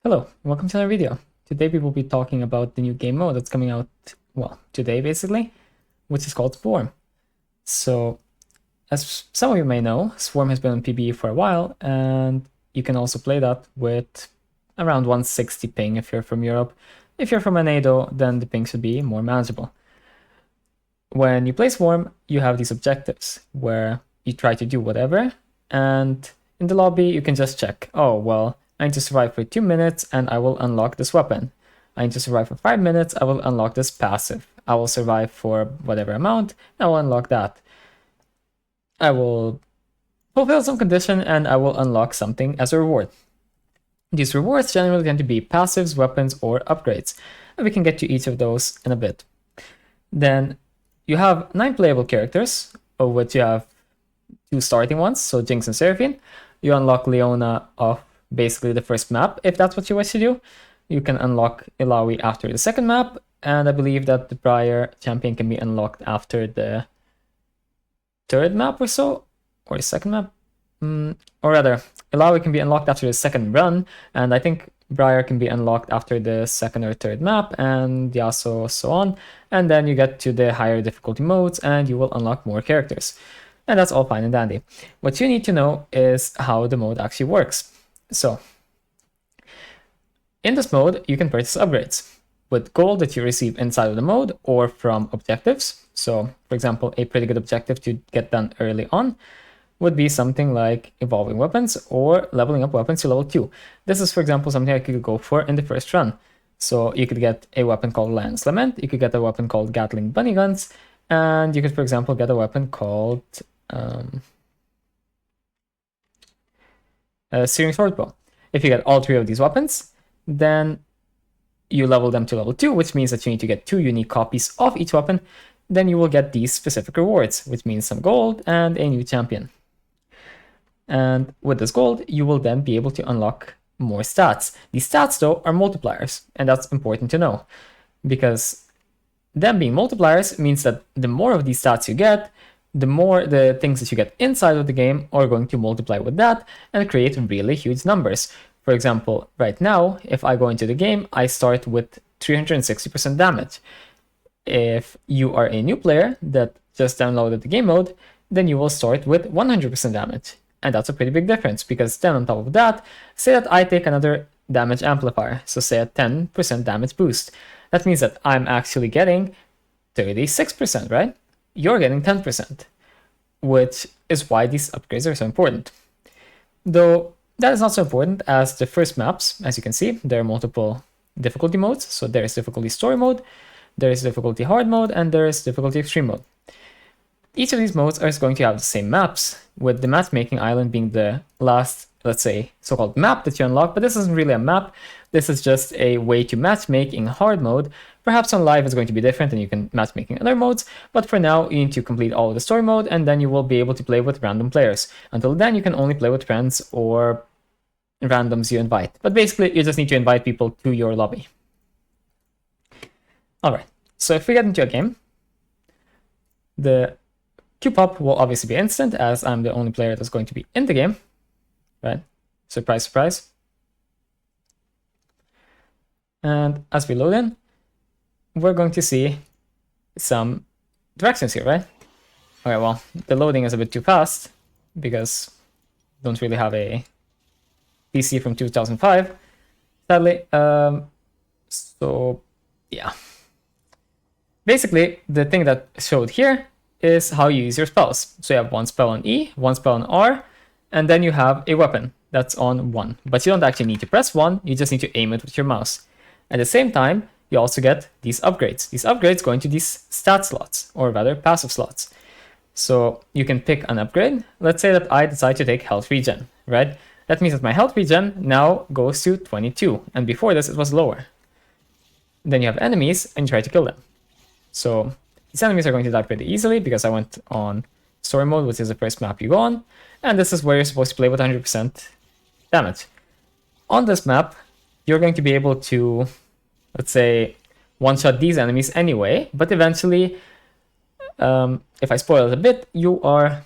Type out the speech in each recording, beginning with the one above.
Hello, welcome to another video. Today we will be talking about the new game mode that's coming out, well, today basically, which is called Swarm. So, as some of you may know, Swarm has been on PBE for a while, and you can also play that with around 160 ping if you're from Europe. If you're from NATO, then the ping should be more manageable. When you play Swarm, you have these objectives where you try to do whatever, and in the lobby you can just check, oh, well, I need to survive for 2 minutes and I will unlock this weapon. I need to survive for 5 minutes, I will unlock this passive. I will survive for whatever amount, I will unlock that. I will fulfill some condition and I will unlock something as a reward. These rewards generally tend to be passives, weapons, or upgrades, and we can get to each of those in a bit. Then you have 9 playable characters, of which you have 2 starting ones, so Jinx and Seraphine. You unlock Leona off basically the first map, if that's what you wish to do. You can unlock Ilaoi after the second map, and I believe that the Briar champion can be unlocked after the third map or so, or the second map, or rather, Ilaoi can be unlocked after the second run, and I think Briar can be unlocked after the second or third map, and Yasuo, so on, and then you get to the higher difficulty modes, and you will unlock more characters. And that's all fine and dandy. What you need to know is how the mode actually works. So, in this mode, you can purchase upgrades with gold that you receive inside of the mode or from objectives. So, for example, a pretty good objective to get done early on would be something like evolving weapons or leveling up weapons to level 2. This is, for example, something I could go for in the first run. So you could get a weapon called Lance Lament, you could get a weapon called Gatling Bunny Guns, and you could, for example, get a weapon called Searing Swordbow. If you get all 3 of these weapons, then you level them to level 2, which means that you need to get 2 unique copies of each weapon. Then you will get these specific rewards, which means some gold and a new champion. And with this gold, you will then be able to unlock more stats. These stats, though, are multipliers, and that's important to know, because them being multipliers means that the more of these stats you get, the more the things that you get inside of the game are going to multiply with that and create really huge numbers. For example, right now, if I go into the game, I start with 360% damage. If you are a new player that just downloaded the game mode, then you will start with 100% damage. And that's a pretty big difference, because then on top of that, say that I take another damage amplifier, so say a 10% damage boost. That means that I'm actually getting 36%, right? You're getting 10%, which is why these upgrades are so important. Though that is not so important, as the first maps, as you can see, there are multiple difficulty modes. So there is difficulty story mode, there is difficulty hard mode, and there is difficulty extreme mode. Each of these modes are going to have the same maps, with the matchmaking island being the last, let's say, so-called map that you unlock, but this isn't really a map. This is just a way to matchmake in hard mode. Perhaps on live it's going to be different and you can matchmake in other modes, but for now you need to complete all of the story mode and then you will be able to play with random players. Until then you can only play with friends or randoms you invite. But basically you just need to invite people to your lobby. Alright, so if we get into a game, the queue pop will obviously be instant, as I'm the only player that's going to be in the game, right? Surprise, surprise. And as we load in, we're going to see some directions here, right? Okay, well, the loading is a bit too fast because I don't really have a PC from 2005, sadly. So, yeah. Basically, the thing that showed here is how you use your spells. So you have one spell on E, one spell on R, and then you have a weapon that's on 1. But you don't actually need to press 1, you just need to aim it with your mouse. At the same time, you also get these upgrades. These upgrades go into these stat slots, or rather passive slots. So you can pick an upgrade. Let's say that I decide to take health regen, right? That means that my health regen now goes to 22, and before this it was lower. Then you have enemies, and you try to kill them. So these enemies are going to die pretty easily because I went on story mode, which is the first map you go on, and this is where you're supposed to play with 100% damage. On this map, you're going to be able to, let's say, one-shot these enemies anyway, but eventually, if I spoil it a bit, you are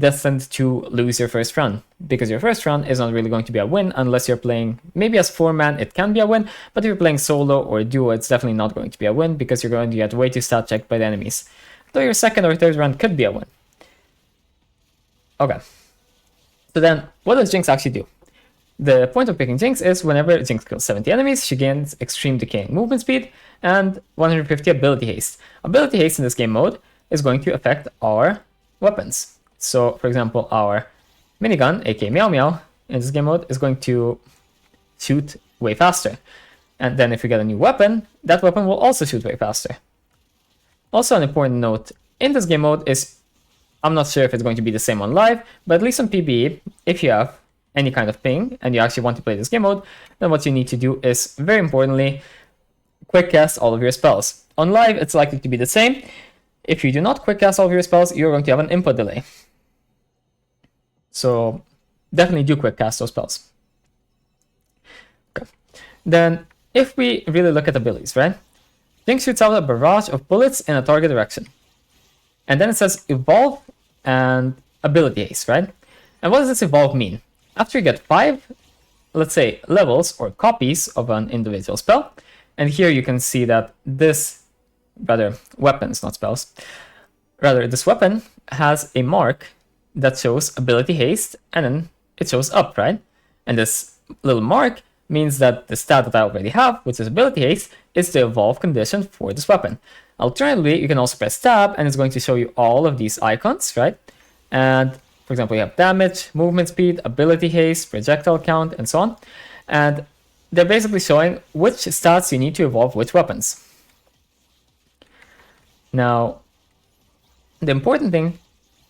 destined to lose your first run, because your first run is not really going to be a win unless you're playing, maybe as 4-man it can be a win, but if you're playing solo or duo, it's definitely not going to be a win because you're going to get way too stat checked by the enemies. Though your second or third run could be a win. Okay. So then, what does Jinx actually do? The point of picking Jinx is whenever Jinx kills 70 enemies, she gains extreme decaying movement speed and 150 ability haste. Ability haste in this game mode is going to affect our weapons. So, for example, our minigun, aka Meow Meow, in this game mode is going to shoot way faster. And then if we get a new weapon, that weapon will also shoot way faster. Also, an important note in this game mode is, I'm not sure if it's going to be the same on live, but at least on PBE, if you have any kind of ping and you actually want to play this game mode, then what you need to do is, very importantly, quick cast all of your spells. On live, it's likely to be the same. If you do not quick cast all of your spells, you're going to have an input delay. So definitely do quick cast those spells. Okay. Then, if we really look at abilities, right? Jinx shoots out a barrage of bullets in a target direction. And then it says evolve and ability haste, right? And what does this evolve mean? After you get 5, let's say, levels or copies of an individual spell, and here you can see that this, rather, weapons, not spells, rather, this weapon has a mark that shows ability haste, and then it shows up, right? And this little mark means that the stat that I already have, which is ability haste, is the evolve condition for this weapon. Alternatively, you can also press tab, and it's going to show you all of these icons, right? And for example, you have damage, movement speed, ability haste, projectile count, and so on. And they're basically showing which stats you need to evolve which weapons. Now, the important thing,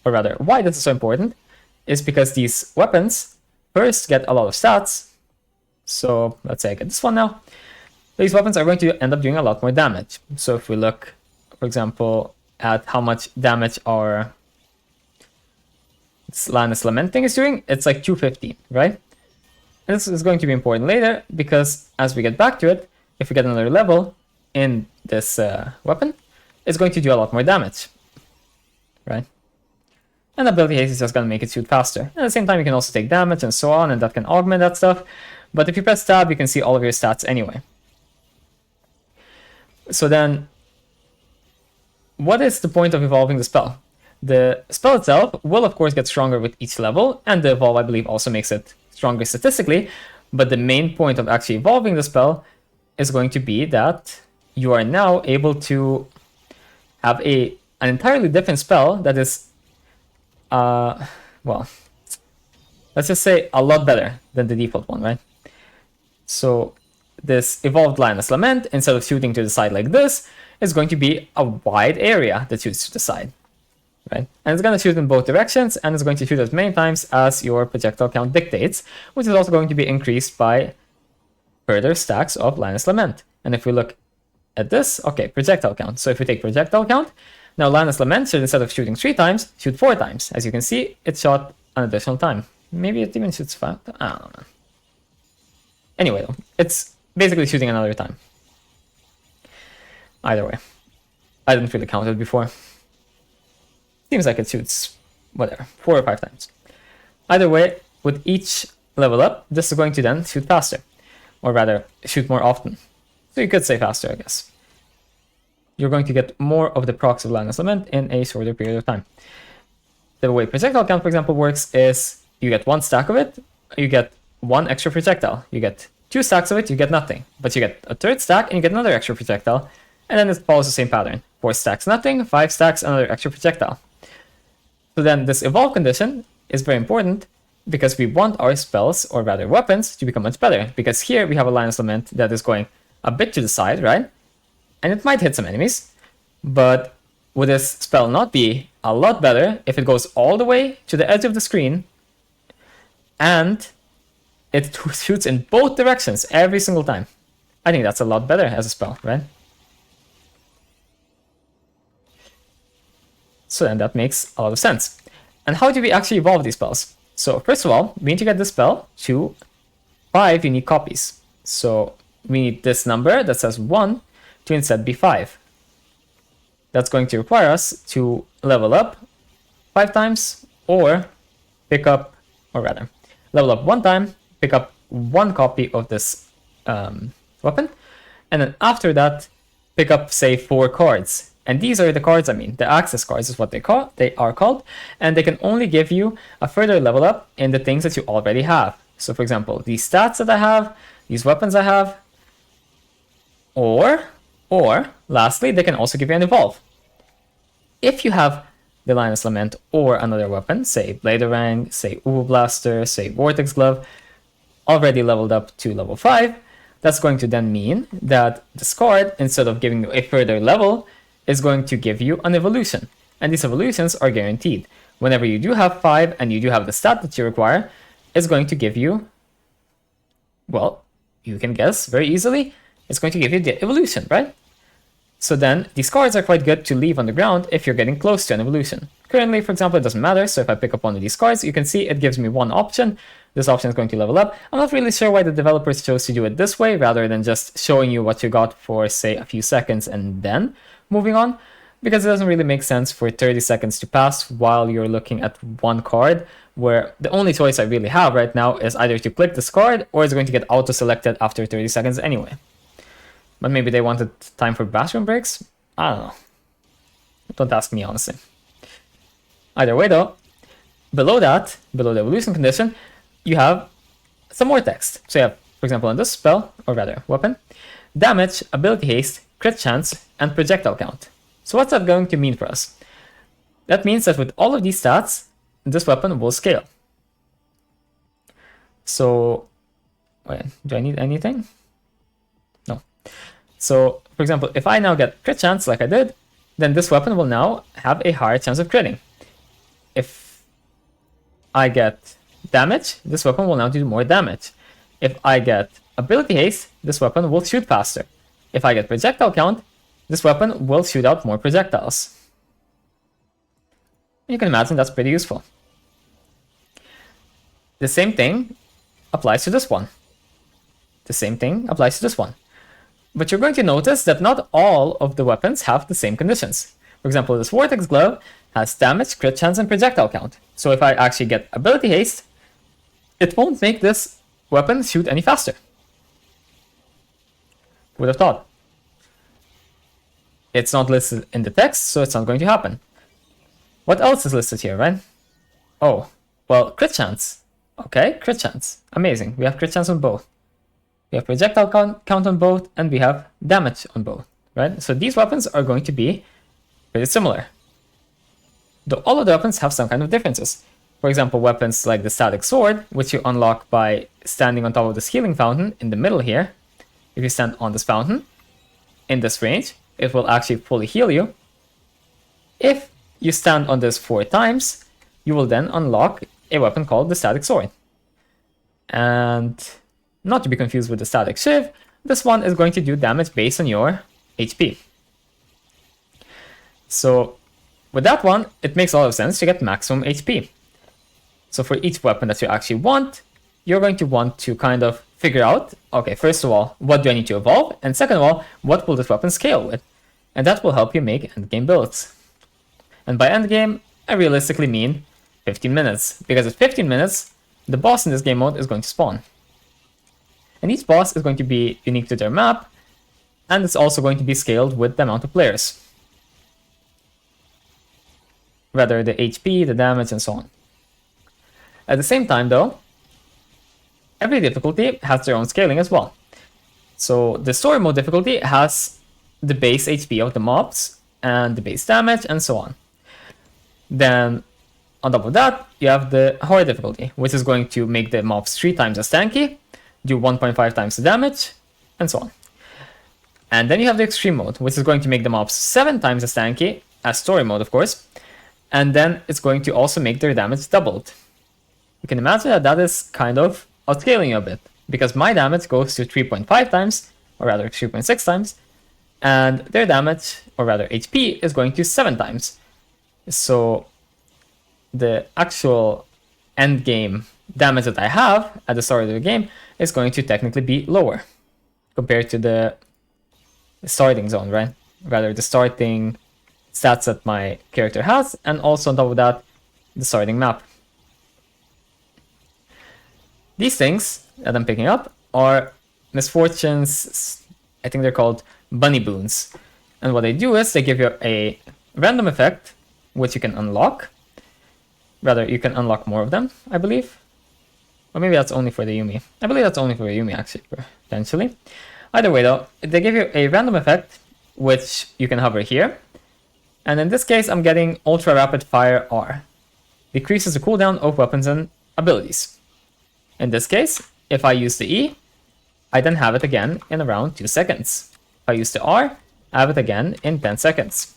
or rather, why this is so important, is because these weapons first get a lot of stats. So let's say I get this one now. These weapons are going to end up doing a lot more damage. So if we look, for example, at how much damage our Lannis Lamenting is doing, it's like 250, right? And this is going to be important later, because as we get back to it, if we get another level in this weapon, it's going to do a lot more damage, right? And ability haste is just going to make it shoot faster. At the same time, you can also take damage and so on, and that can augment that stuff. But if you press tab, you can see all of your stats anyway. So then, what is the point of evolving the spell? The spell itself will, of course, get stronger with each level, and the evolve, I believe, also makes it stronger statistically. But the main point of actually evolving the spell is going to be that you are now able to have an entirely different spell that is, well, let's just say a lot better than the default one, right? So this evolved Lioness Lament, instead of shooting to the side like this, is going to be a wide area that shoots to the side. Right? And it's going to shoot in both directions, and it's going to shoot as many times as your projectile count dictates, which is also going to be increased by further stacks of Lioness Lament. And if we look at this, okay, projectile count. So if we take projectile count, now Lioness Lament should, instead of shooting 3 times, shoot 4 times. As you can see, it shot an additional time. Maybe it even shoots 5. I don't know. Anyway, though, it's basically shooting another time. Either way. I didn't really count it before. Seems like it shoots, whatever, 4 or 5 times. Either way, with each level up, this is going to then shoot faster. Or rather, shoot more often. So you could say faster, I guess. You're going to get more of the procs of Lioness Lament in a shorter period of time. The way projectile count, for example, works is you get 1 stack of it, you get 1 extra projectile. You get 2 stacks of it, you get nothing. But you get a 3rd stack, and you get another extra projectile. And then it follows the same pattern. 4 stacks, nothing. 5 stacks, another extra projectile. So then this evolve condition is very important because we want our spells, or rather weapons, to become much better. Because here we have a Lioness Lament that is going a bit to the side, right? And it might hit some enemies. But would this spell not be a lot better if it goes all the way to the edge of the screen and it shoots in both directions every single time? I think that's a lot better as a spell, right? So then that makes a lot of sense. And how do we actually evolve these spells? So first of all, we need to get this spell to 5 unique copies. So we need this number that says 1 to instead be 5. That's going to require us to level up 5 times or pick up, or rather, level up 1 time, pick up 1 copy of this weapon, and then after that, pick up, say, 4 cards. And these are the cards, I mean, the access cards is what they are called, and they can only give you a further level up in the things that you already have. So for example, these stats that I have, these weapons I have, or lastly, they can also give you an evolve. If you have the Lioness Lament or another weapon, say Bladerang, say Uwu Blaster, say Vortex Glove, already leveled up to level 5, that's going to then mean that this card, instead of giving you a further level, is going to give you an evolution. And these evolutions are guaranteed. Whenever you do have 5 and you do have the stat that you require, it's going to give you, well, you can guess very easily, it's going to give you the evolution, right? So then, these cards are quite good to leave on the ground if you're getting close to an evolution. Currently, for example, it doesn't matter, so if I pick up one of these cards, you can see it gives me one option. This option is going to level up. I'm not really sure why the developers chose to do it this way, rather than just showing you what you got for, say, a few seconds and then moving on, because it doesn't really make sense for 30 seconds to pass while you're looking at one card, where the only choice I really have right now is either to click this card, or it's going to get auto-selected after 30 seconds anyway. But maybe they wanted time for bathroom breaks? I don't know. Don't ask me, honestly. Either way, though, below that, below the evolution condition, you have some more text. So you have, for example, on this spell, or rather, weapon, damage, ability haste, crit chance, and projectile count. So what's that going to mean for us? That means that with all of these stats, this weapon will scale. So, wait, do I need anything? No. So, for example, if I now get crit chance like I did, then this weapon will now have a higher chance of critting. If I get damage, this weapon will now do more damage. If I get ability haste, this weapon will shoot faster. If I get projectile count, this weapon will shoot out more projectiles. You can imagine that's pretty useful. The same thing applies to this one. The same thing applies to this one. But you're going to notice that not all of the weapons have the same conditions. For example, this Vortex Glove has damage, crit chance, and projectile count. So if I actually get ability haste, it won't make this weapon shoot any faster. Would have thought. It's not listed in the text, so it's not going to happen. What else is listed here, right? Oh, well, crit chance. Okay, crit chance. Amazing. We have crit chance on both. We have projectile count on both, and we have damage on both, right? So these weapons are going to be pretty similar. Though all of the weapons have some kind of differences. For example, weapons like the static sword, which you unlock by standing on top of this healing fountain in the middle here. If you stand on this fountain, in this range, it will actually fully heal you. If you stand on this 4 times, you will then unlock a weapon called the static sword. And not to be confused with the static shiv, this one is going to do damage based on your HP. So with that one, it makes a lot of sense to get maximum HP. So for each weapon that you actually want, you're going to want to kind of figure out, okay, first of all, what do I need to evolve? And second of all, what will this weapon scale with? And that will help you make endgame builds. And by endgame, I realistically mean 15 minutes, because at 15 minutes, the boss in this game mode is going to spawn. And each boss is going to be unique to their map, and it's also going to be scaled with the amount of players. Rather the HP, the damage, and so on. At the same time though, every difficulty has their own scaling as well. So the story mode difficulty has the base HP of the mobs, and the base damage, and so on. Then, on top of that, you have the hard difficulty, which is going to make the mobs 3 times as tanky, do 1.5 times the damage, and so on. And then you have the extreme mode, which is going to make the mobs 7 times as tanky, as story mode of course, and then it's going to also make their damage doubled. You can imagine that that is kind of outscaling you a bit, because my damage goes to 3.5 times, or rather 3.6 times, and their damage, or rather HP, is going to 7 times. So the actual end game damage that I have at the start of the game is going to technically be lower compared to the starting zone, right? Rather the starting stats that my character has, and also on top of that, the starting map. These things that I'm picking up are misfortunes. I think they're called bunny boons. And what they do is they give you a random effect, which you can unlock. Rather, you can unlock more of them, I believe. Or maybe that's only for the Yumi. I believe that's only for the Yumi, actually, potentially. Either way, though, they give you a random effect, which you can hover here. And in this case, I'm getting Ultra Rapid Fire R. Decreases the cooldown of weapons and abilities. In this case, if I use the E, I then have it again in around 2 seconds. If I use the R, I have it again in 10 seconds.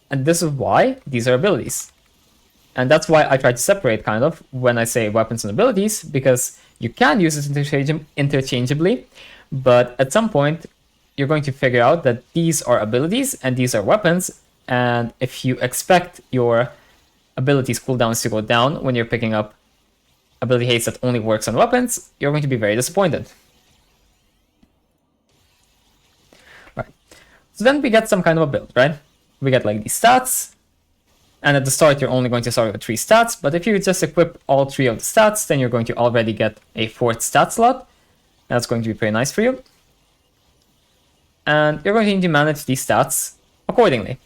And this is why these are abilities. And that's why I try to separate kind of when I say weapons and abilities, because you can use it interchangeably, but at some point you're going to figure out that these are abilities and these are weapons, and if you expect your abilities cooldowns to go down when you're picking up ability haste that only works on weapons, you're going to be very disappointed. Right. So then we get some kind of a build, right? We get like these stats, and at the start you're only going to start with 3 stats, but if you just equip all 3 of the stats, then you're going to already get a 4th stat slot. That's going to be pretty nice for you. And you're going to need to manage these stats accordingly.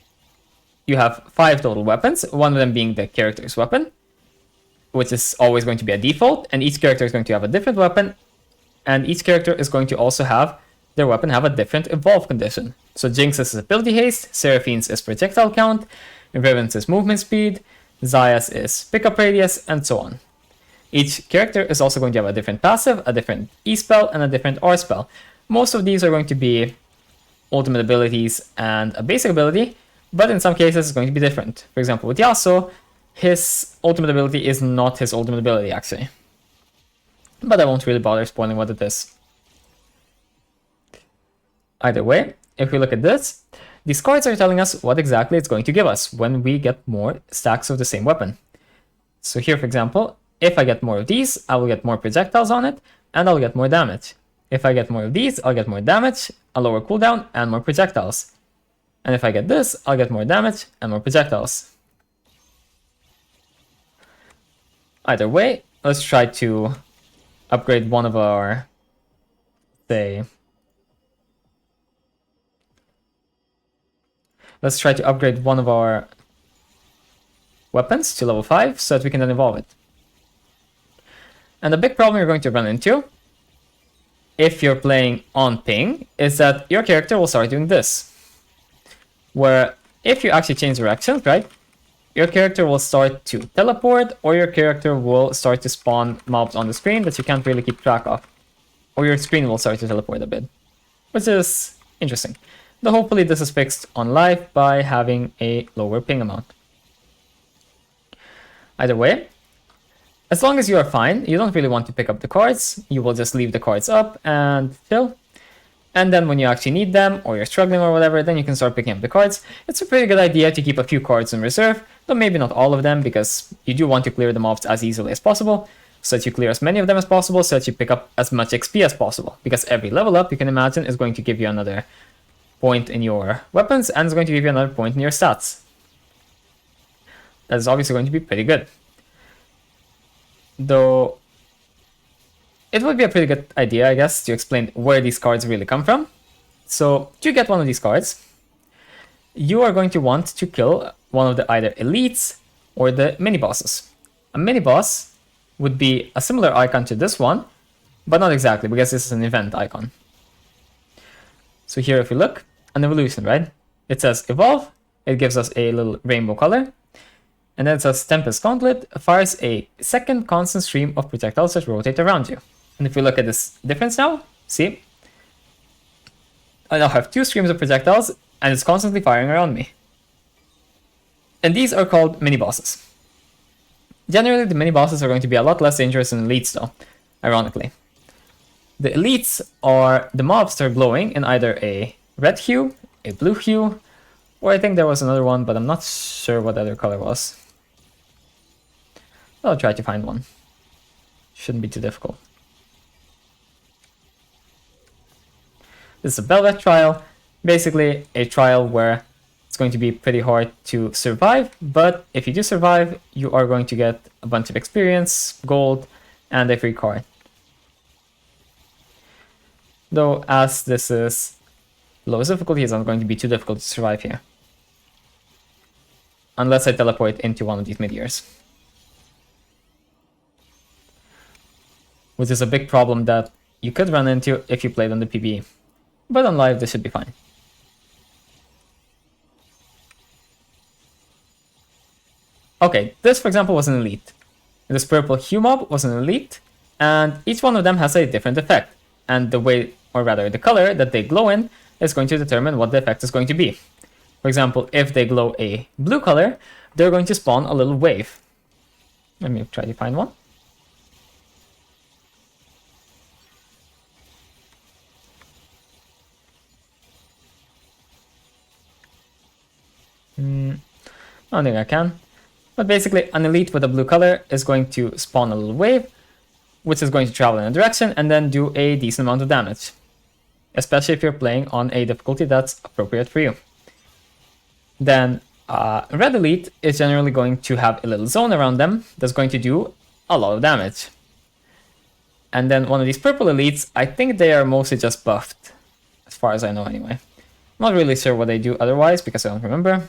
You have 5 total weapons, one of them being the character's weapon, which is always going to be a default, and each character is going to have a different weapon, and each character is going to also have their weapon have a different evolve condition. So Jinx's is ability haste, Seraphine's is projectile count, Riven's is movement speed, Zaya's is pickup radius, and so on. Each character is also going to have a different passive, a different E spell, and a different R spell. Most of these are going to be ultimate abilities and a basic ability, but in some cases it's going to be different. For example, with Yasuo, his ultimate ability is not his ultimate ability, actually. But I won't really bother spoiling what it is. Either way, if we look at this, these cards are telling us what exactly it's going to give us when we get more stacks of the same weapon. So here, for example, if I get more of these, I will get more projectiles on it, and I'll get more damage. If I get more of these, I'll get more damage, a lower cooldown, and more projectiles. And if I get this, I'll get more damage and more projectiles. Either way, let's try to upgrade one of our, let's try to upgrade one of our weapons to level 5 so that we can then evolve it. And the big problem you're going to run into, if you're playing on ping, is that your character will start doing this. Where if you actually change directions, right, your character will start to teleport, or your character will start to spawn mobs on the screen that you can't really keep track of. Or your screen will start to teleport a bit, which is interesting. Though hopefully this is fixed on live by having a lower ping amount. Either way, as long as you are fine, you don't really want to pick up the cards, you will just leave the cards up and chill. And then when you actually need them, or you're struggling or whatever, then you can start picking up the cards. It's a pretty good idea to keep a few cards in reserve, though maybe not all of them, because you do want to clear the mobs as easily as possible, so that you clear as many of them as possible, so that you pick up as much XP as possible. Because every level up, you can imagine, is going to give you another point in your weapons, and it's going to give you another point in your stats. That is obviously going to be pretty good. Though it would be a pretty good idea, I guess, to explain where these cards really come from. So to get one of these cards, you are going to want to kill one of the either elites or the mini bosses. A mini boss would be a similar icon to this one, but not exactly, because this is an event icon. So here, if we look, an evolution, right? It says evolve, it gives us a little rainbow color, and then it says Tempest Gauntlet fires a second constant stream of projectiles that rotate around you. And if we look at this difference now, see? I now have 2 streams of projectiles, and it's constantly firing around me. And these are called mini-bosses. Generally, the mini-bosses are going to be a lot less dangerous than elites, though, ironically. The elites are the mobs that are glowing in either a red hue, a blue hue, or I think there was another one, but I'm not sure what the other color was. I'll try to find one. Shouldn't be too difficult. This is a Belvet trial, basically a trial where it's going to be pretty hard to survive, but if you do survive, you are going to get a bunch of experience, gold, and a free card. Though, as this is lowest difficulty, it's not going to be too difficult to survive here. Unless I teleport into one of these meteors. Which is a big problem that you could run into if you played on the PvE. But on live, this should be fine. Okay, this, for example, was an elite. This purple hue mob was an elite, and each one of them has a different effect. And the way, or rather the color that they glow in, is going to determine what the effect is going to be. For example, if they glow a blue color, they're going to spawn a little wave. Let me try to find one. I don't think I can. But basically, an elite with a blue color is going to spawn a little wave, which is going to travel in a direction and then do a decent amount of damage. Especially if you're playing on a difficulty that's appropriate for you. Then, red elite is generally going to have a little zone around them that's going to do a lot of damage. And then one of these purple elites, I think they are mostly just buffed, as far as I know anyway. I'm not really sure what they do otherwise, because I don't remember.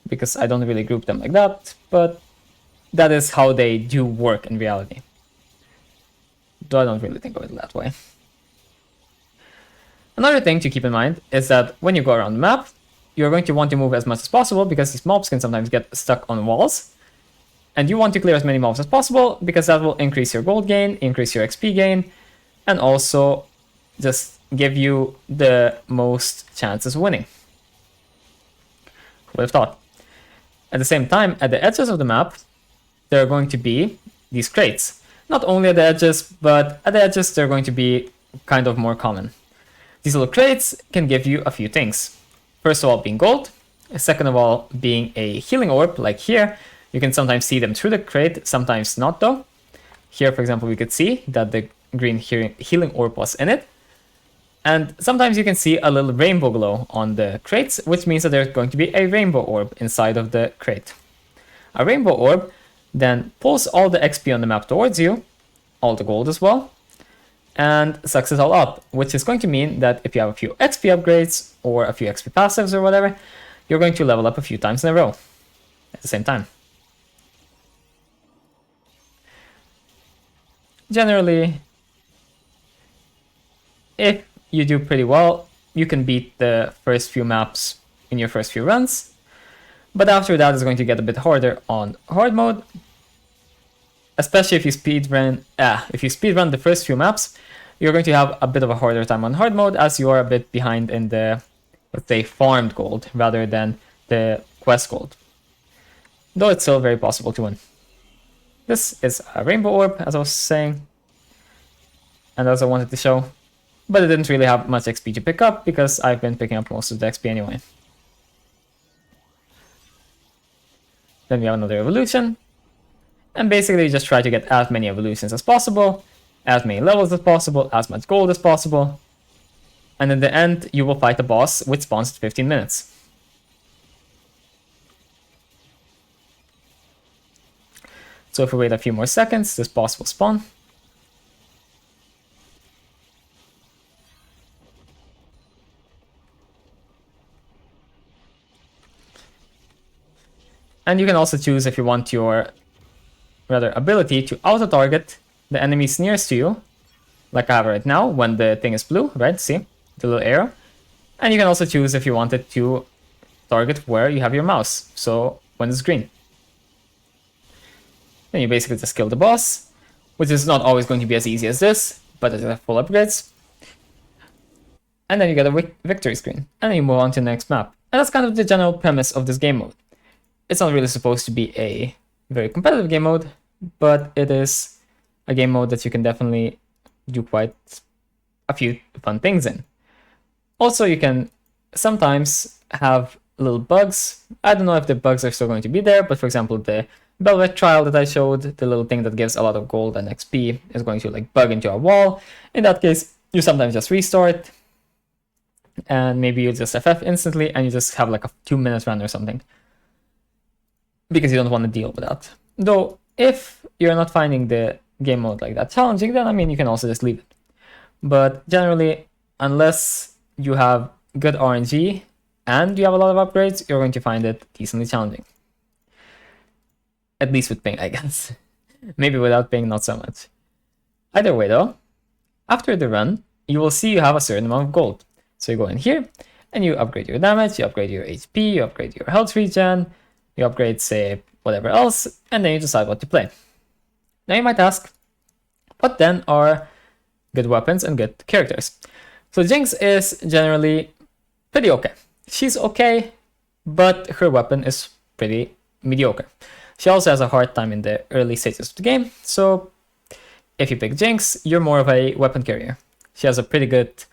Because I don't really group them like that, but that is how they do work in reality. Though I don't really think of it that way. Another thing to keep in mind is that when you go around the map, you're going to want to move as much as possible because these mobs can sometimes get stuck on walls. And you want to clear as many mobs as possible because that will increase your gold gain, increase your XP gain, and also just give you the most chances of winning. Who would have thought? At the same time, at the edges of the map, there are going to be these crates. Not only at the edges, but at the edges they're going to be kind of more common. These little crates can give you a few things. First of all, being gold. Second of all, being a healing orb, like here. You can sometimes see them through the crate, sometimes not though. Here, for example, we could see that the green healing orb was in it. And sometimes you can see a little rainbow glow on the crates, which means that there's going to be a rainbow orb inside of the crate. A rainbow orb then pulls all the XP on the map towards you, all the gold as well, and sucks it all up, which is going to mean that if you have a few XP upgrades or a few XP passives or whatever, you're going to level up a few times in a row at the same time. Generally, if you do pretty well, you can beat the first few maps in your first few runs, but after that it's going to get a bit harder on hard mode, especially if you speedrun the first few maps. You're going to have a bit of a harder time on hard mode as you are a bit behind in the, let's say, farmed gold rather than the quest gold. Though it's still very possible to win. This is a rainbow orb, as I was saying, and as I wanted to show. But it didn't really have much XP to pick up because I've been picking up most of the XP anyway. Then we have another evolution. And basically you just try to get as many evolutions as possible, as many levels as possible, as much gold as possible. And in the end, you will fight the boss, which spawns at 15 minutes. So if we wait a few more seconds, this boss will spawn. And you can also choose if you want your ability to auto-target the enemies nearest to you, like I have right now when the thing is blue, right? See? The little arrow. And you can also choose if you wanted to target where you have your mouse, so when it's green. Then you basically just kill the boss, which is not always going to be as easy as this, but it's full upgrades. And then you get a victory screen, and then you move on to the next map. And that's kind of the general premise of this game mode. It's not really supposed to be a very competitive game mode, but it is a game mode that you can definitely do quite a few fun things in. Also, you can sometimes have little bugs. I don't know if the bugs are still going to be there, but for example, the Velvet trial that I showed, the little thing that gives a lot of gold and XP, is going to like bug into a wall. In that case, you sometimes just restart. and maybe you just FF instantly and you just have like a 2-minute run or something, because you don't want to deal with that. Though, if you're not finding the game mode like that challenging, then I mean, you can also just leave it. But generally, unless you have good RNG and you have a lot of upgrades, you're going to find it decently challenging. At least with ping, I guess. Maybe without ping, not so much. Either way though, after the run, you will see you have a certain amount of gold. So you go in here, and you upgrade your damage, you upgrade your HP, you upgrade your health regen, you upgrade, say, whatever else, and then you decide what to play. Now you might ask, what then are good weapons and good characters? So Jinx is generally pretty okay. She's okay, but her weapon is pretty mediocre. She also has a hard time in the early stages of the game, so if you pick Jinx, you're more of a weapon carrier. She has a pretty good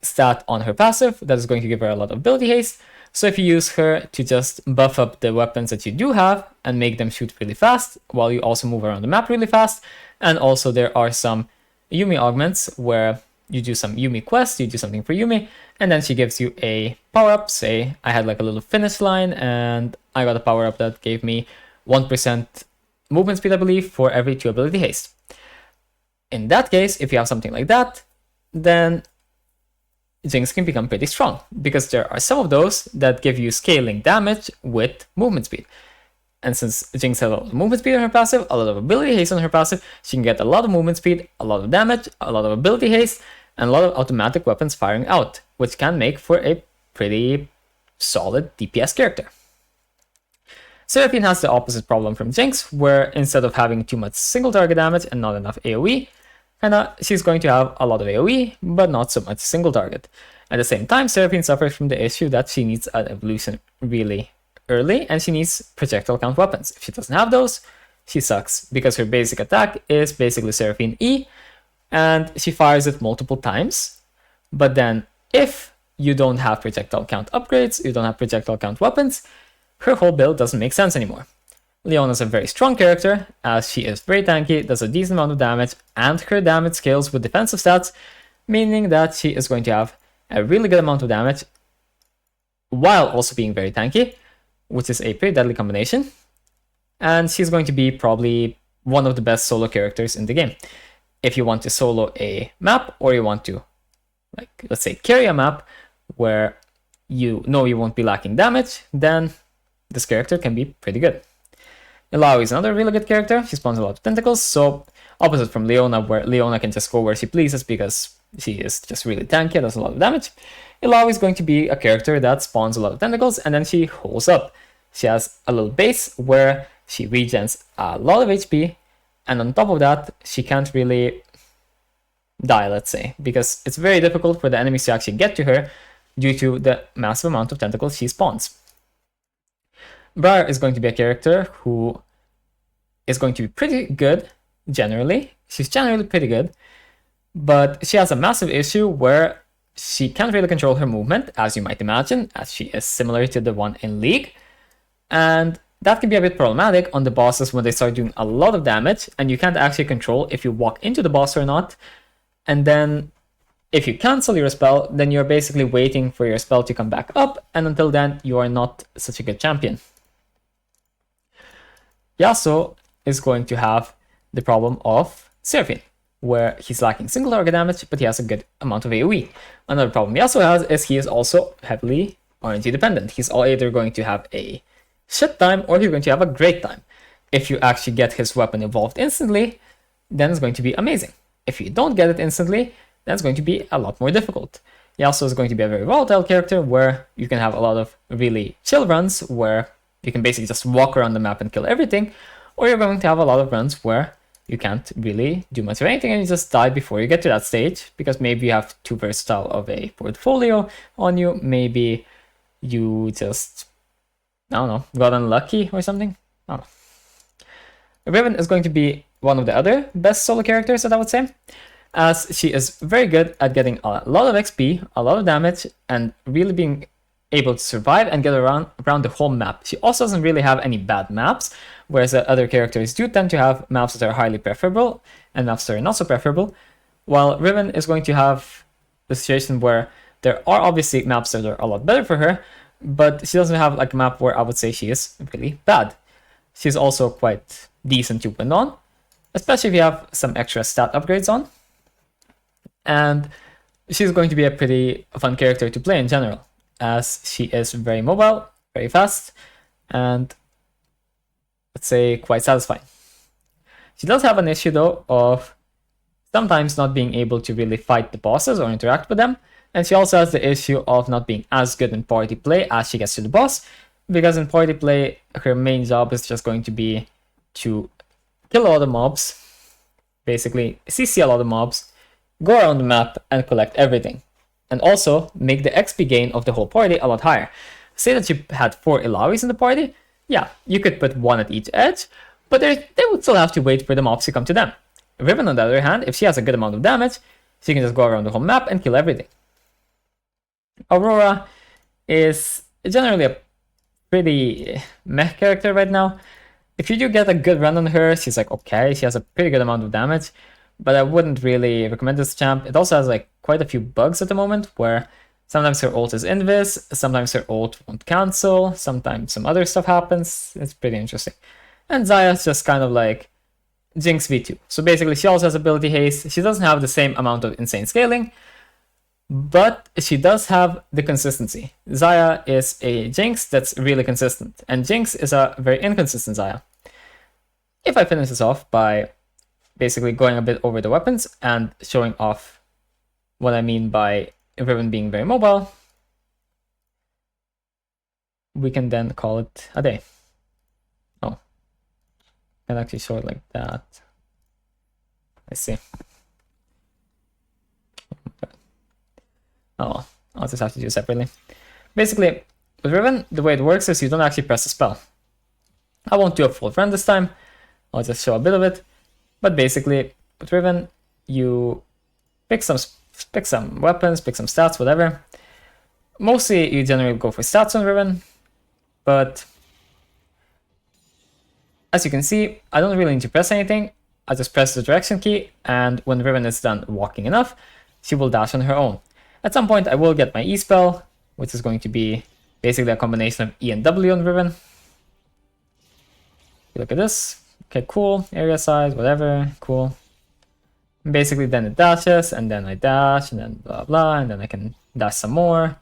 stat on her passive that is going to give her a lot of ability haste, so if you use her to just buff up the weapons that you do have and make them shoot really fast, while you also move around the map really fast, and also there are some Yuumi augments where you do some Yuumi quests, you do something for Yuumi, and then she gives you a power-up. Say, I had like a little finish line, and I got a power-up that gave me 1% movement speed, I believe, for every 2 ability haste. In that case, if you have something like that, then Jinx can become pretty strong, because there are some of those that give you scaling damage with movement speed. And since Jinx has a lot of movement speed on her passive, a lot of ability haste on her passive, she can get a lot of movement speed, a lot of damage, a lot of ability haste, and a lot of automatic weapons firing out, which can make for a pretty solid DPS character. Seraphine has the opposite problem from Jinx, where instead of having too much single target damage and not enough AoE, she's going to have a lot of AoE, but not so much single target. At the same time, Seraphine suffers from the issue that she needs an evolution really early, and she needs projectile count weapons. If she doesn't have those, she sucks, because her basic attack is basically Seraphine E, and she fires it multiple times. But then, if you don't have projectile count upgrades, you don't have projectile count weapons, her whole build doesn't make sense anymore. Leona's a very strong character, as she is very tanky, does a decent amount of damage, and her damage scales with defensive stats, meaning that she is going to have a really good amount of damage while also being very tanky, which is a pretty deadly combination. And she's going to be probably one of the best solo characters in the game. If you want to solo a map, or you want to, like, let's say, carry a map where you know you won't be lacking damage, then this character can be pretty good. Illaoi is another really good character. She spawns a lot of tentacles, so opposite from Leona, where Leona can just go where she pleases because she is just really tanky and does a lot of damage. Illaoi is going to be a character that spawns a lot of tentacles, and then she holds up. She has a little base where she regens a lot of HP, and on top of that, she can't really die, let's say, because it's very difficult for the enemies to actually get to her due to the massive amount of tentacles she spawns. Briar is going to be a character who is going to be pretty good, generally. She's generally pretty good, but she has a massive issue where she can't really control her movement, as you might imagine, as she is similar to the one in League. And that can be a bit problematic on the bosses when they start doing a lot of damage, and you can't actually control if you walk into the boss or not. And then, if you cancel your spell, then you're basically waiting for your spell to come back up, and until then, you are not such a good champion. Yasuo is going to have the problem of Seraphine, where he's lacking single target damage, but he has a good amount of AoE. Another problem Yasuo has is he is also heavily RNG dependent. He's either going to have a shit time, or he's going to have a great time. If you actually get his weapon evolved instantly, then it's going to be amazing. If you don't get it instantly, then it's going to be a lot more difficult. Yasuo is going to be a very volatile character, where you can have a lot of really chill runs, where you can basically just walk around the map and kill everything, or you're going to have a lot of runs where you can't really do much of anything and you just die before you get to that stage, because maybe you have too versatile of a portfolio on you, maybe you just, I don't know, got unlucky or something. I don't know. Riven is going to be one of the other best solo characters that I would say, as she is very good at getting a lot of XP, a lot of damage, and really being able to survive and get around the whole map. She also doesn't really have any bad maps, whereas the other characters do tend to have maps that are highly preferable and maps that are not so preferable, while Riven is going to have the situation where There are obviously maps that are a lot better for her, but she doesn't have like a map where I would say she is really bad. She's also quite decent to win on, especially if you have some extra stat upgrades on. And she's going to be a pretty fun character to play in general, as she is very mobile, very fast, and let's say quite satisfying. She does have an issue though of sometimes not being able to really fight the bosses or interact with them, and she also has the issue of not being as good in party play as she gets to the boss, because in party play her main job is just going to be to kill a lot of mobs, basically CC a lot of mobs, go around the map and collect everything, and also make the XP gain of the whole party a lot higher. Say that you had 4 Ilawis in the party, yeah, you could put 1 at each edge, but they would still have to wait for the mobs to come to them. Riven, on the other hand, if she has a good amount of damage, she can just go around the whole map and kill everything. Aurora is generally a pretty meh character right now. If you do get a good run on her, she's like okay, she has a pretty good amount of damage, but I wouldn't really recommend this champ. It also has like quite a few bugs at the moment, where sometimes her ult is invis, sometimes her ult won't cancel, sometimes some other stuff happens. It's pretty interesting. And Xayah's just kind of like Jinx v2. So basically she also has ability haste. She doesn't have the same amount of insane scaling, but she does have the consistency. Xayah is a Jinx that's really consistent, and Jinx is a very inconsistent Xayah. If I finish this off by basically going a bit over the weapons and showing off what I mean by Riven being very mobile, we can then call it a day. Oh, I can actually show it like that. I see. Oh, I'll just have to do it separately. Basically, with Riven, the way it works is you don't actually press a spell. I won't do a full run this time. I'll just show a bit of it. But basically, with Riven, you pick some weapons, pick some stats, whatever. Mostly, you generally go for stats on Riven, but as you can see, I don't really need to press anything. I just press the direction key, and when Riven is done walking enough, she will dash on her own. At some point, I will get my E spell, which is going to be basically a combination of E and W on Riven. Look at this. Okay, cool. Area size, whatever. Cool. And basically, then it dashes, and then I dash, and then blah blah, and then I can dash some more.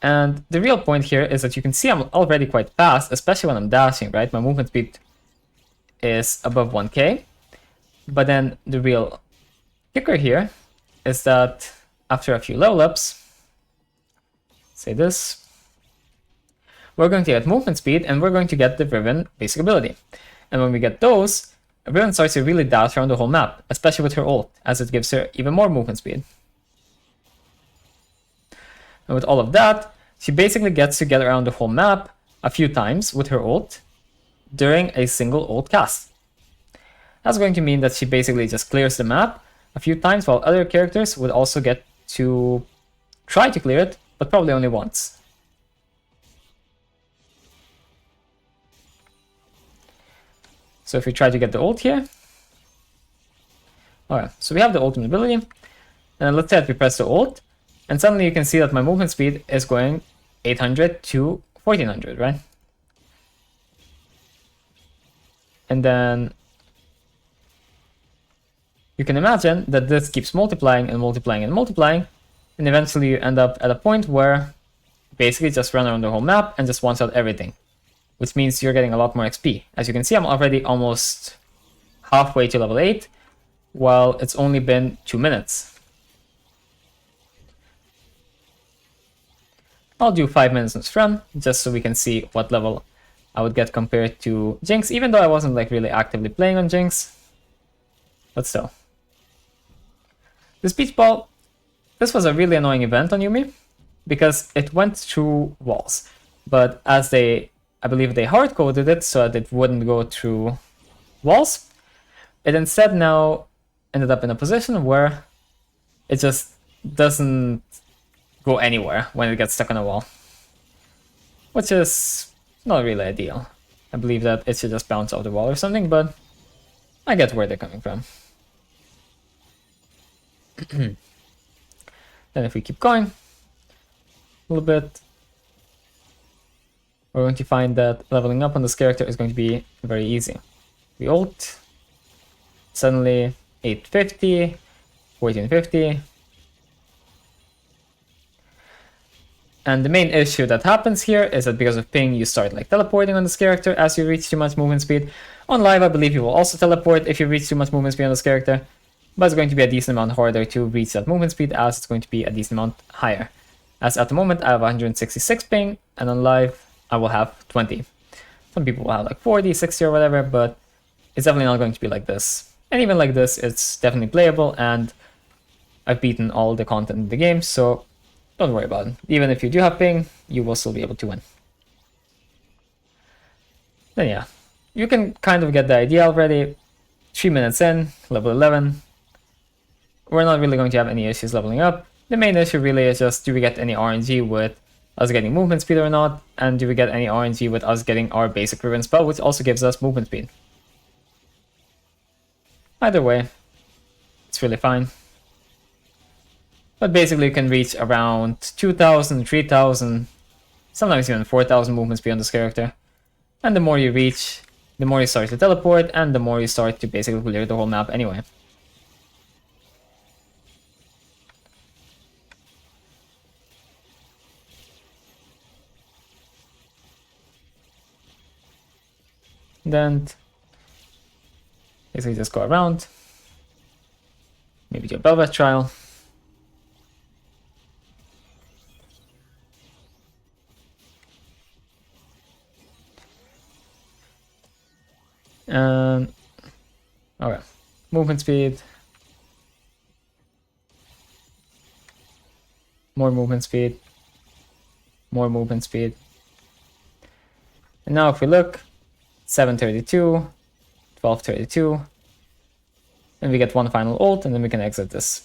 And the real point here is that you can see I'm already quite fast, especially when I'm dashing, right? My movement speed is above 1k. But then the real kicker here is that after a few level ups, say this, we're going to get movement speed and we're going to get the Riven basic ability. And when we get those, Riven starts to really dash around the whole map, especially with her ult, as it gives her even more movement speed. And with all of that, she basically gets to get around the whole map a few times with her ult during a single ult cast. That's going to mean that she basically just clears the map a few times, while other characters would also get to try to clear it, but probably only once. So if we try to get the ult here, alright, so we have the ultimate ability, and let's say that we press the ult, and suddenly you can see that my movement speed is going 800 to 1400, right? And then you can imagine that this keeps multiplying and multiplying and multiplying, and eventually you end up at a point where you basically just run around the whole map and just one-shot everything, which means you're getting a lot more XP. As you can see, I'm already almost halfway to level 8, while it's only been 2 minutes. I'll do 5 minutes in this run, just so we can see what level I would get compared to Jinx, even though I wasn't like really actively playing on Jinx. But still. The Speech Ball, this was a really annoying event on Yuumi, because it went through walls. But as I believe they hard-coded it so that it wouldn't go through walls, it instead now ended up in a position where it just doesn't go anywhere when it gets stuck on a wall, which is not really ideal. I believe that it should just bounce off the wall or something, but I get where they're coming from. Then if we keep going a little bit, we're going to find that leveling up on this character is going to be very easy. We ult, suddenly 850, 1450. And the main issue that happens here is that because of ping, you start like teleporting on this character as you reach too much movement speed. On live, I believe you will also teleport if you reach too much movement speed on this character, but it's going to be a decent amount harder to reach that movement speed as it's going to be a decent amount higher. As at the moment, I have 166 ping, and on live, I will have 20. Some people will have like 40, 60 or whatever, but it's definitely not going to be like this. And even like this, it's definitely playable, and I've beaten all the content in the game, so don't worry about it. Even if you do have ping, you will still be able to win. Then yeah, you can kind of get the idea already. 3 minutes in, level 11. We're not really going to have any issues leveling up. The main issue really is just, do we get any RNG with us getting movement speed or not? And do we get any RNG with us getting our basic Riven spell, which also gives us movement speed? Either way, it's really fine. But basically you can reach around 2,000, 3,000, sometimes even 4,000 movement speed on this character. And the more you reach, the more you start to teleport, and the more you start to basically clear the whole map anyway. Then basically just go around, maybe do a Velvet trial. Okay, movement speed, more movement speed, more movement speed. And now if we look, 732, 1232, and we get one final ult, and then we can exit this.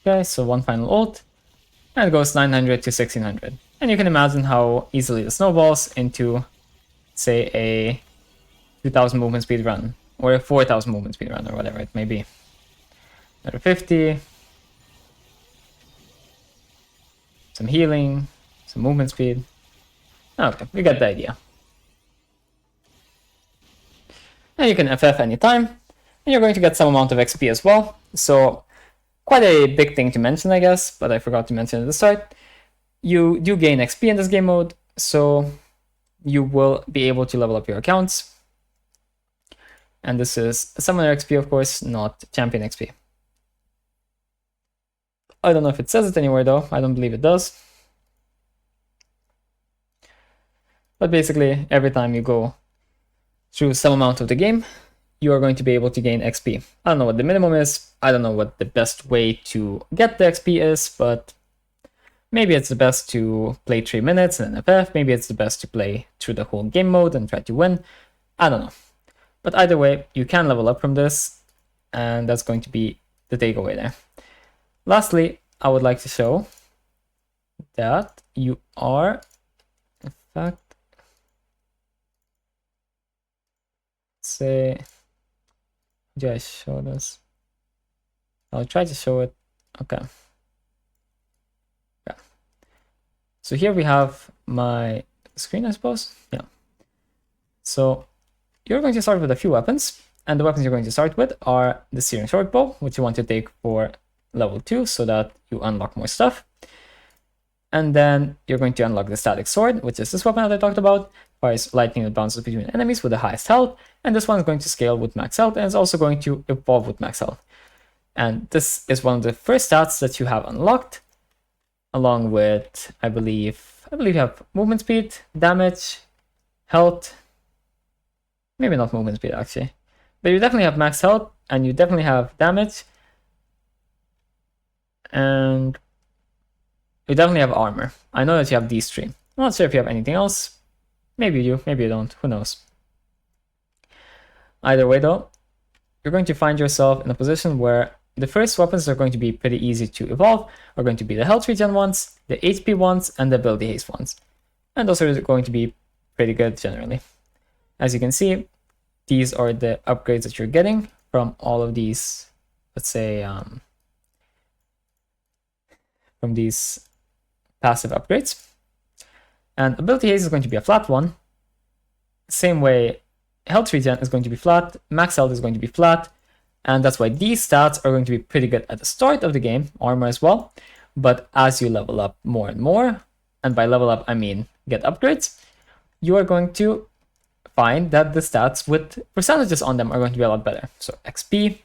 Okay, so one final ult, and it goes 900 to 1600. And you can imagine how easily it snowballs into, say, a 2000 movement speed run, or a 4000 movement speed run, or whatever it may be. Another 50, some healing, some movement speed. Okay, we get the idea. And you can FF anytime, and you're going to get some amount of XP as well. So quite a big thing to mention, I guess, but I forgot to mention at the start. You do gain XP in this game mode, so you will be able to level up your accounts. And this is Summoner XP, of course, not Champion XP. I don't know if it says it anywhere though, I don't believe it does. But basically, every time you go through some amount of the game, you are going to be able to gain XP. I don't know what the minimum is, I don't know what the best way to get the XP is, but maybe it's the best to play 3 minutes in an FF, maybe it's the best to play through the whole game mode and try to win. I don't know. But either way, you can level up from this, and that's going to be the takeaway there. Lastly, I would like to show that you are, in fact, say, do I show this? I'll try to show it. Okay. Yeah. So here we have my screen, I suppose. Yeah. So you're going to start with a few weapons, and the weapons you're going to start with are the Searing Shortbow, which you want to take for level 2 so that you unlock more stuff. And then you're going to unlock the Static Sword, which is this weapon that I talked about. Fires lightning that bounces between enemies with the highest health, and this one is going to scale with max health, and it's also going to evolve with max health. And this is one of the first stats that you have unlocked, along with, I believe you have movement speed, damage, health, maybe not movement speed actually, but you definitely have max health, and you definitely have damage, and You definitely have armor. I know that you have these three. I'm not sure if you have anything else. Maybe you do, maybe you don't. Who knows? Either way, though, you're going to find yourself in a position where the first weapons are going to be pretty easy to evolve, are going to be the health regen ones, the HP ones, and the ability haste ones. And those are going to be pretty good generally. As you can see, these are the upgrades that you're getting from all of these, let's say, from these passive upgrades. And ability haste is going to be a flat one. Same way, health regen is going to be flat, max health is going to be flat, and that's why these stats are going to be pretty good at the start of the game, armor as well. But as you level up more and more, and by level up I mean get upgrades, you are going to find that the stats with percentages on them are going to be a lot better. So XP,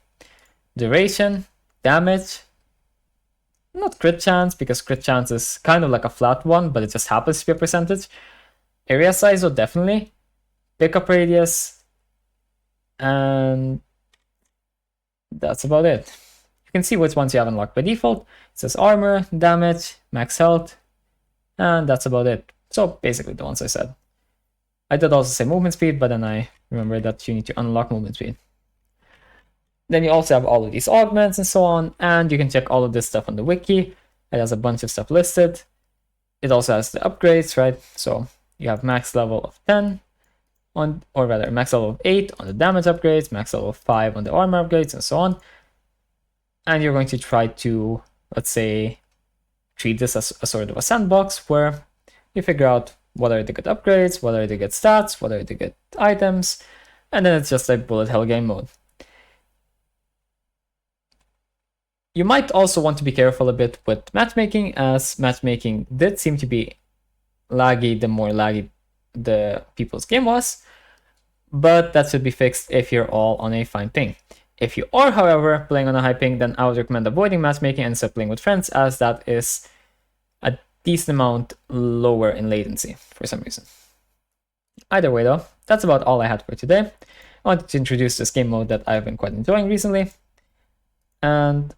duration, damage, not crit chance, because crit chance is kind of like a flat one, but it just happens to be a percentage. Area size, though, definitely. Pickup radius, and that's about it. You can see which ones you have unlocked by default. It says armor, damage, max health, and that's about it. So basically the ones I said. I did also say movement speed, but then I remember that you need to unlock movement speed. Then you also have all of these augments and so on, and you can check all of this stuff on the wiki. It has a bunch of stuff listed. It also has the upgrades, right? So you have max level of 10 on, or rather max level of 8 on the damage upgrades, max level of 5 on the armor upgrades, and so on. And you're going to try to, let's say, treat this as a sort of a sandbox where you figure out what are the good upgrades, what are the good stats, what are the good items, and then it's just like bullet hell game mode. You might also want to be careful a bit with matchmaking, as matchmaking did seem to be laggy the more laggy the people's game was, but that should be fixed if you're all on a fine ping. If you are, however, playing on a high ping, then I would recommend avoiding matchmaking and instead playing with friends, as that is a decent amount lower in latency for some reason. Either way, though, that's about all I had for today. I wanted to introduce this game mode that I've been quite enjoying recently. And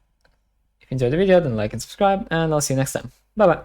if you enjoyed the video, then like and subscribe, and I'll see you next time. Bye bye.